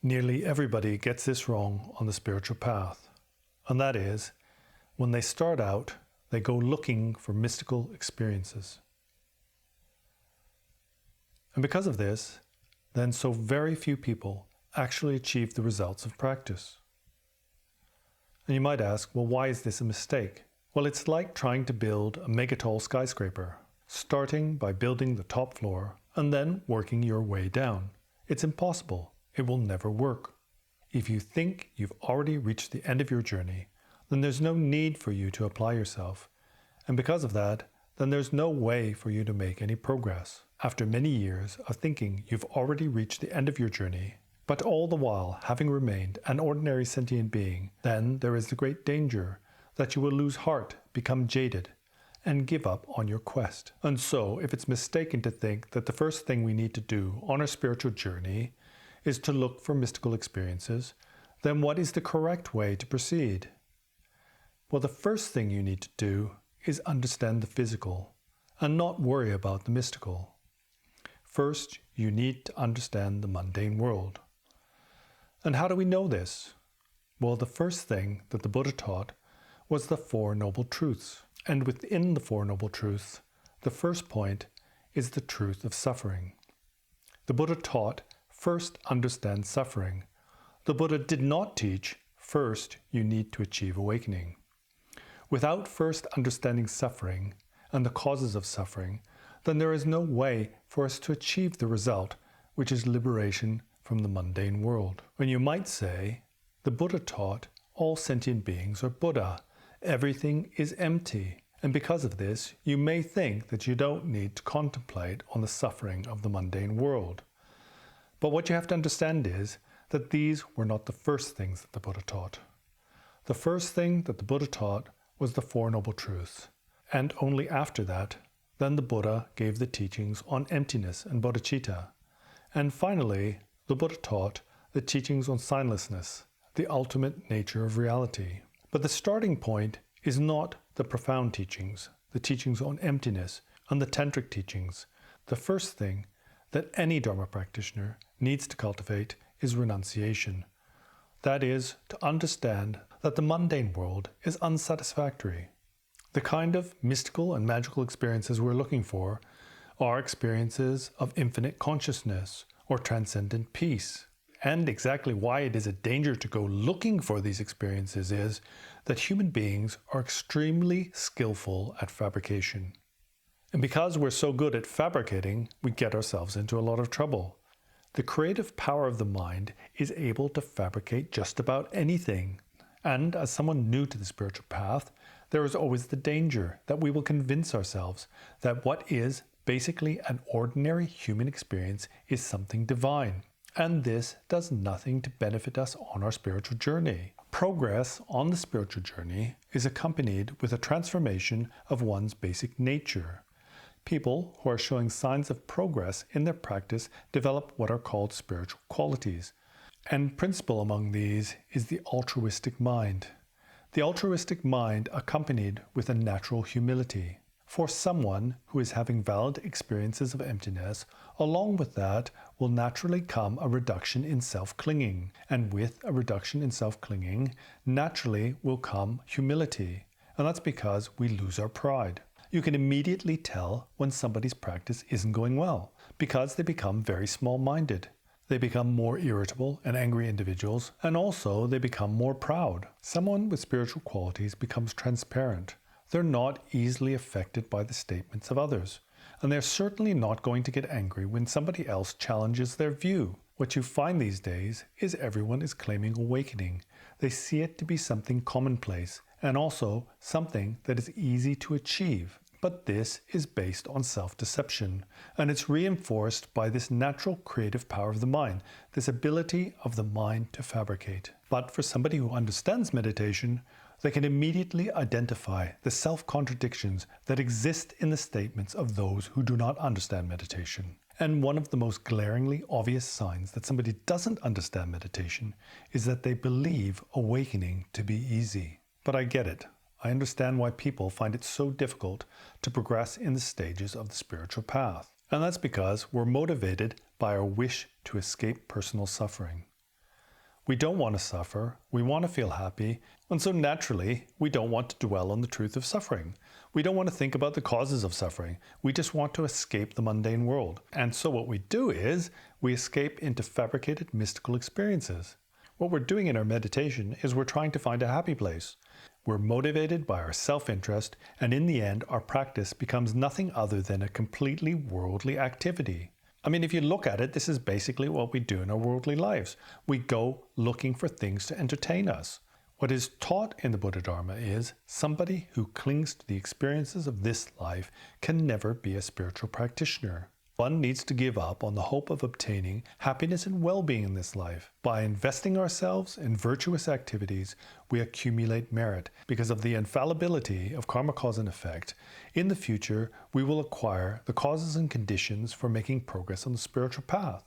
Nearly everybody gets this wrong on the spiritual path, and that is, when they start out, they go looking for mystical experiences. And because of this, then so very few people actually achieve the results of practice. And you might ask, well, why is this a mistake? Well, it's like trying to build a megatall skyscraper, starting by building the top floor and then working your way down. It's impossible. It will never work. If you think you've already reached the end of your journey, then there's no need for you to apply yourself. And because of that, then there's no way for you to make any progress. After many years of thinking you've already reached the end of your journey, but all the while having remained an ordinary sentient being, then there is the great danger that you will lose heart, become jaded, and give up on your quest. And so, if it's mistaken to think that the first thing we need to do on our spiritual journey is to look for mystical experiences, then what is the correct way to proceed? Well, the first thing you need to do is understand the physical and not worry about the mystical. First, you need to understand the mundane world. And how do we know this? Well, the first thing that the Buddha taught was the Four Noble Truths. And within the Four Noble Truths, the first point is the truth of suffering. The Buddha taught, first understand suffering. The Buddha did not teach, first you need to achieve awakening. Without first understanding suffering and the causes of suffering, then there is no way for us to achieve the result, which is liberation from the mundane world. When you might say, the Buddha taught all sentient beings are Buddha, everything is empty, and because of this, you may think that you don't need to contemplate on the suffering of the mundane world. But what you have to understand is that these were not the first things that the Buddha taught. The first thing that the Buddha taught was the Four Noble Truths, and only after that, then the Buddha gave the teachings on emptiness and bodhicitta. And finally, the Buddha taught the teachings on signlessness, the ultimate nature of reality. But the starting point is not the profound teachings, the teachings on emptiness, and the tantric teachings. The first thing that any Dharma practitioner needs to cultivate is renunciation. That is, to understand that the mundane world is unsatisfactory. The kind of mystical and magical experiences we're looking for are experiences of infinite consciousness or transcendent peace. And exactly why it is a danger to go looking for these experiences is that human beings are extremely skillful at fabrication. And because we're so good at fabricating, we get ourselves into a lot of trouble. The creative power of the mind is able to fabricate just about anything. And as someone new to the spiritual path, there is always the danger that we will convince ourselves that what is basically an ordinary human experience is something divine. And this does nothing to benefit us on our spiritual journey. Progress on the spiritual journey is accompanied with a transformation of one's basic nature. People who are showing signs of progress in their practice develop what are called spiritual qualities. And principal among these is the altruistic mind. The altruistic mind accompanied with a natural humility. For someone who is having valid experiences of emptiness, along with that will naturally come a reduction in self-clinging. And with a reduction in self-clinging, naturally will come humility. And that's because we lose our pride. You can immediately tell when somebody's practice isn't going well, because they become very small-minded. They become more irritable and angry individuals, and also they become more proud. Someone with spiritual qualities becomes transparent. They're not easily affected by the statements of others, and they're certainly not going to get angry when somebody else challenges their view. What you find these days is everyone is claiming awakening. They see it to be something commonplace, and also something that is easy to achieve. But this is based on self-deception, and it's reinforced by this natural creative power of the mind, this ability of the mind to fabricate. But for somebody who understands meditation, they can immediately identify the self-contradictions that exist in the statements of those who do not understand meditation. And one of the most glaringly obvious signs that somebody doesn't understand meditation is that they believe awakening to be easy. But I get it. I understand why people find it so difficult to progress in the stages of the spiritual path. And that's because we're motivated by our wish to escape personal suffering. We don't want to suffer, we want to feel happy, and so naturally, we don't want to dwell on the truth of suffering. We don't want to think about the causes of suffering. We just want to escape the mundane world. And so what we do is, we escape into fabricated mystical experiences. What we're doing in our meditation is we're trying to find a happy place. We're motivated by our self-interest, and in the end, our practice becomes nothing other than a completely worldly activity. I mean, if you look at it, this is basically what we do in our worldly lives. We go looking for things to entertain us. What is taught in the Buddha Dharma is somebody who clings to the experiences of this life can never be a spiritual practitioner. One needs to give up on the hope of obtaining happiness and well-being in this life. By investing ourselves in virtuous activities, we accumulate merit. Because of the infallibility of karma cause and effect, in the future we will acquire the causes and conditions for making progress on the spiritual path.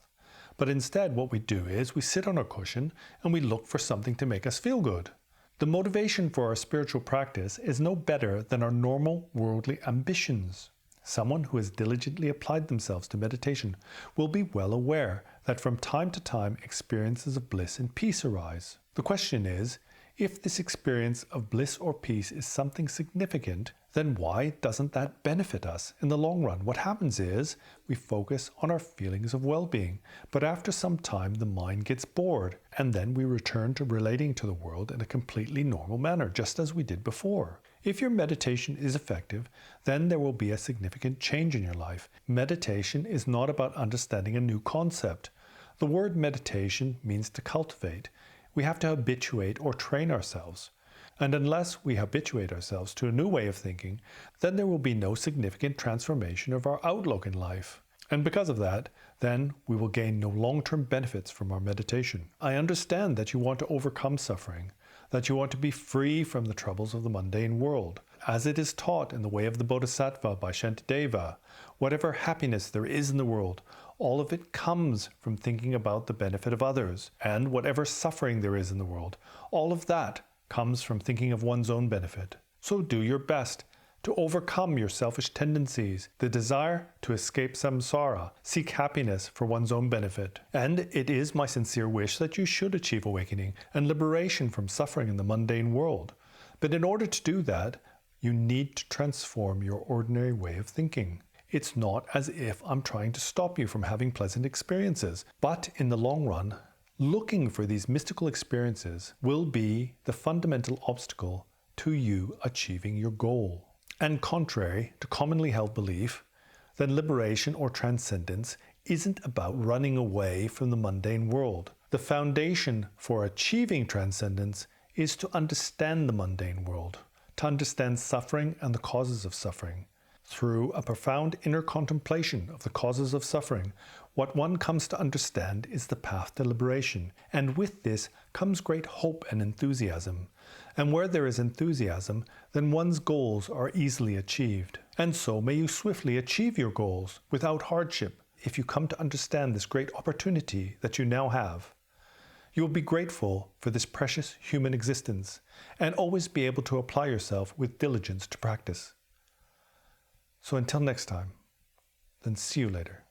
But instead what we do is we sit on our cushion and we look for something to make us feel good. The motivation for our spiritual practice is no better than our normal worldly ambitions. Someone who has diligently applied themselves to meditation will be well aware that from time to time experiences of bliss and peace arise. The question is, if this experience of bliss or peace is something significant, then why doesn't that benefit us in the long run? What happens is we focus on our feelings of well-being, but after some time the mind gets bored, and then we return to relating to the world in a completely normal manner, just as we did before. If your meditation is effective, then there will be a significant change in your life. Meditation is not about understanding a new concept. The word meditation means to cultivate. We have to habituate or train ourselves. And unless we habituate ourselves to a new way of thinking, then there will be no significant transformation of our outlook in life. And because of that, then we will gain no long-term benefits from our meditation. I understand that you want to overcome suffering, that you want to be free from the troubles of the mundane world. As it is taught in the Way of the Bodhisattva by Shantideva, whatever happiness there is in the world, all of it comes from thinking about the benefit of others. And whatever suffering there is in the world, all of that comes from thinking of one's own benefit. So do your best to overcome your selfish tendencies, the desire to escape samsara, seek happiness for one's own benefit. And it is my sincere wish that you should achieve awakening and liberation from suffering in the mundane world. But in order to do that, you need to transform your ordinary way of thinking. It's not as if I'm trying to stop you from having pleasant experiences, but in the long run, looking for these mystical experiences will be the fundamental obstacle to you achieving your goal. And contrary to commonly held belief, then liberation or transcendence isn't about running away from the mundane world. The foundation for achieving transcendence is to understand the mundane world, to understand suffering and the causes of suffering. Through a profound inner contemplation of the causes of suffering, what one comes to understand is the path to liberation, and with this comes great hope and enthusiasm. And where there is enthusiasm, then one's goals are easily achieved. And so may you swiftly achieve your goals without hardship if you come to understand this great opportunity that you now have. You will be grateful for this precious human existence, and always be able to apply yourself with diligence to practice. So until next time, then see you later.